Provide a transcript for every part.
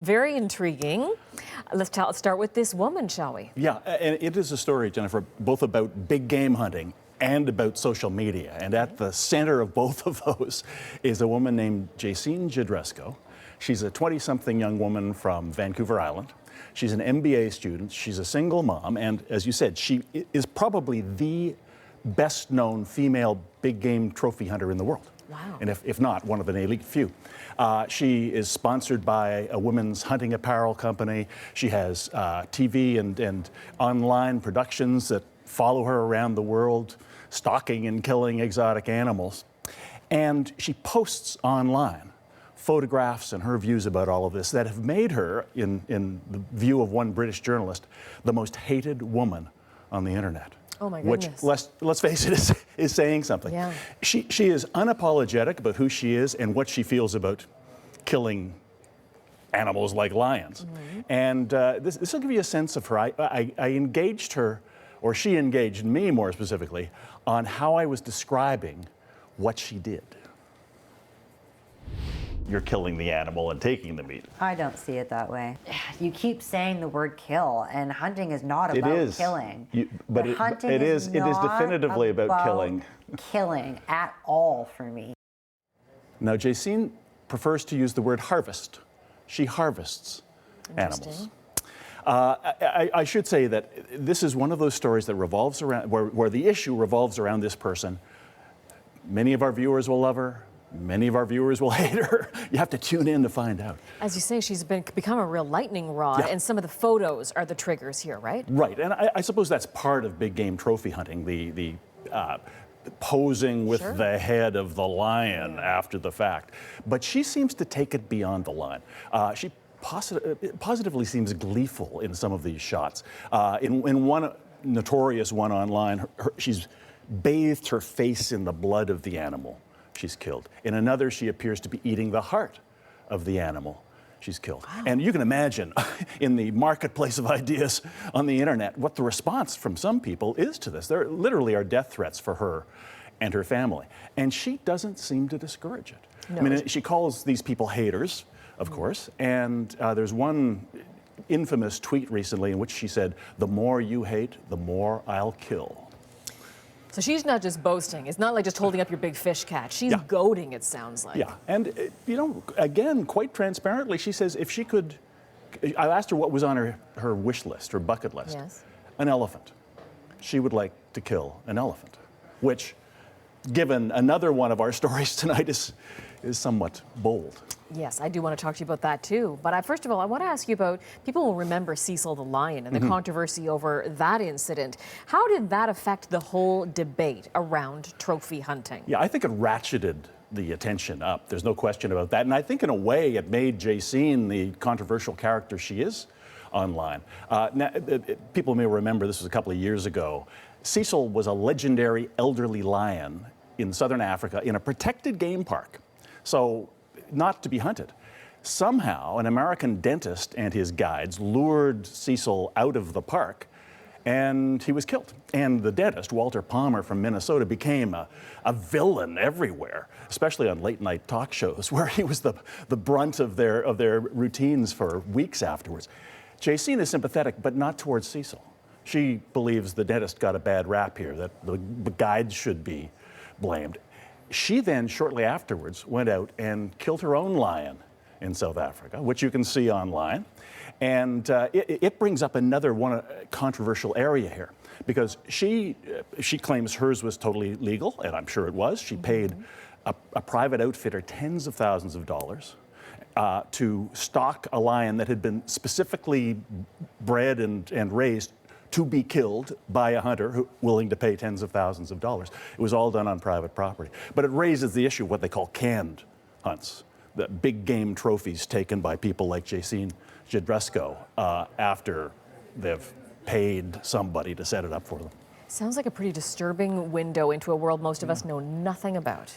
Very intriguing. Let's start with this woman, shall we? Yeah, and it is a story, Jennifer, both about big game hunting and about social media. And at the center of both of those is a woman named Jacine Jadresko. She's a 20-something young woman from Vancouver Island. She's an MBA student. She's a single mom. And as you said, she is probably the best-known female big game trophy hunter in the world. Wow. And if not, one of an elite few. She is sponsored by a women's hunting apparel company. She has TV and online productions that follow her around the world, stalking and killing exotic animals. And she posts online photographs and her views about all of this that have made her, in the view of one British journalist, the most hated woman on the internet. Oh my goodness. Which, let's face it, is saying something. Yeah. She is unapologetic about who she is and what she feels about killing animals like lions. Mm-hmm. And this will give you a sense of her. I engaged her, or she engaged me more specifically, on how I was describing what she did. You're killing the animal and taking the meat. I don't see it that way. You keep saying the word kill, and hunting is not about killing. But it is definitively about killing. Killing at all for me. Now, Jacine prefers to use the word harvest. She harvests animals. I should say that this is one of those stories that revolves around, where the issue revolves around this person. Many of our viewers will love her. Many of our viewers will hate her. You have to tune in to find out. As you say, she's become a real lightning rod, and some of the photos are the triggers here, right? Right, and I suppose that's part of big game trophy hunting, the posing with the head of the lion after the fact. But she seems to take it beyond the line. She positively seems gleeful in some of these shots. In one notorious one online, she's bathed her face in the blood of the animal she's killed. In another, she appears to be eating the heart of the animal she's killed. Wow. And you can imagine in the marketplace of ideas on the internet what the response from some people is to this. There literally are death threats for her and her family. And she doesn't seem to discourage it. No. I mean, she calls these people haters, of course, and there's one infamous tweet recently in which she said, "The more you hate, the more I'll kill." So she's not just boasting. It's not like just holding up your big fish catch. She's goading, it sounds like. Yeah, and again, quite transparently, she says if she could, I asked her what was on her wish list, her bucket list. Yes. An elephant. She would like to kill an elephant, which, given another one of our stories tonight, is somewhat bold. Yes, I do want to talk to you about that too. But first of all, I want to ask you about, people will remember Cecil the lion and the controversy over that incident. How did that affect the whole debate around trophy hunting? Yeah, I think it ratcheted the attention up. There's no question about that. And I think in a way it made Jacine the controversial character she is online. Now, people may remember this was a couple of years ago. Cecil was a legendary elderly lion in southern Africa in a protected game park. So, not to be hunted. Somehow, an American dentist and his guides lured Cecil out of the park, and he was killed. And the dentist, Walter Palmer from Minnesota, became a villain everywhere, especially on late-night talk shows, where he was the brunt of their routines for weeks afterwards. Jacine is sympathetic, but not towards Cecil. She believes the dentist got a bad rap here, that the guides should be blamed. She then, shortly afterwards, went out and killed her own lion in South Africa, which you can see online. And it brings up another controversial area here, because she claims hers was totally legal, and I'm sure it was. She paid a private outfitter tens of thousands of dollars to stalk a lion that had been specifically bred and raised to be killed by a hunter willing to pay tens of thousands of dollars. It was all done on private property. But it raises the issue of what they call canned hunts, the big game trophies taken by people like Jacine Jadresko after they've paid somebody to set it up for them. Sounds like a pretty disturbing window into a world most of us know nothing about.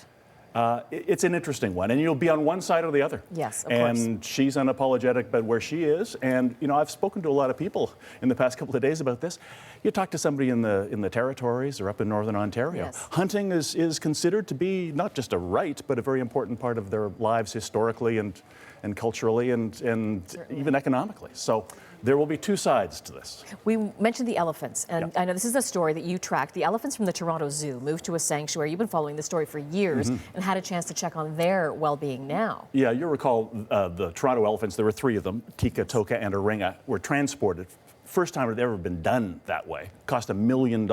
It's an interesting one, and you'll be on one side or the other. Yes, of course. And she's unapologetic about where she is. And I've spoken to a lot of people in the past couple of days about this. You talk to somebody in the territories or up in Northern Ontario. Yes. Hunting is considered to be not just a right, but a very important part of their lives historically and and culturally and even economically. So there will be two sides to this. We mentioned the elephants, and I know this is a story that you tracked. The elephants from the Toronto Zoo moved to a sanctuary. You've been following the story for years and had a chance to check on their well-being now. Yeah, you'll recall the Toronto elephants, there were three of them, Tika, Toka, and Aringa, were transported. First time it had ever been done that way. Cost $1 million,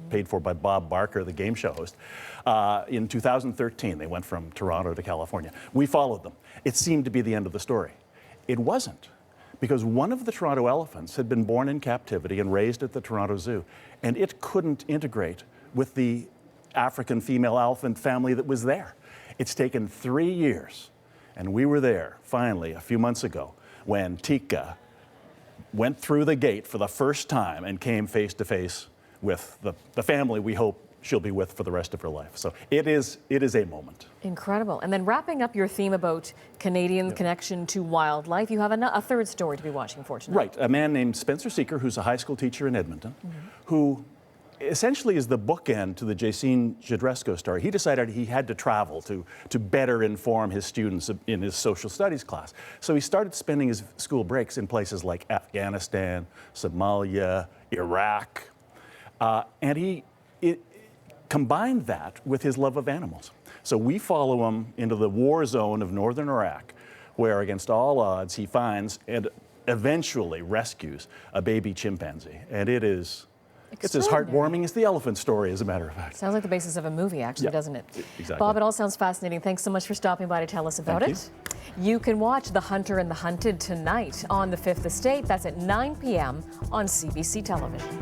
paid for by Bob Barker, the game show host. In 2013, they went from Toronto to California. We followed them. It seemed to be the end of the story. It wasn't, because one of the Toronto elephants had been born in captivity and raised at the Toronto Zoo, and it couldn't integrate with the African female elephant family that was there. It's taken 3 years, and we were there finally a few months ago when Tika went through the gate for the first time and came face to face with the family we hope she'll be with for the rest of her life. So it is a moment. Incredible. And then wrapping up your theme about Canadian connection to wildlife, you have a third story to be watching for tonight. Right. A man named Spencer Seeker, who's a high school teacher in Edmonton, who essentially is the bookend to the Jacine Jadresko story. He decided he had to travel to better inform his students in his social studies class. So he started spending his school breaks in places like Afghanistan, Somalia, Iraq, and he combined that with his love of animals. So we follow him into the war zone of northern Iraq, where against all odds he finds and eventually rescues a baby chimpanzee. And it's as heartwarming as the elephant story, as a matter of fact. Sounds like the basis of a movie, actually, doesn't it? Exactly. Bob, it all sounds fascinating. Thanks so much for stopping by to tell us about it. You can watch The Hunter and the Hunted tonight on the Fifth Estate. That's at 9 p.m. on CBC Television.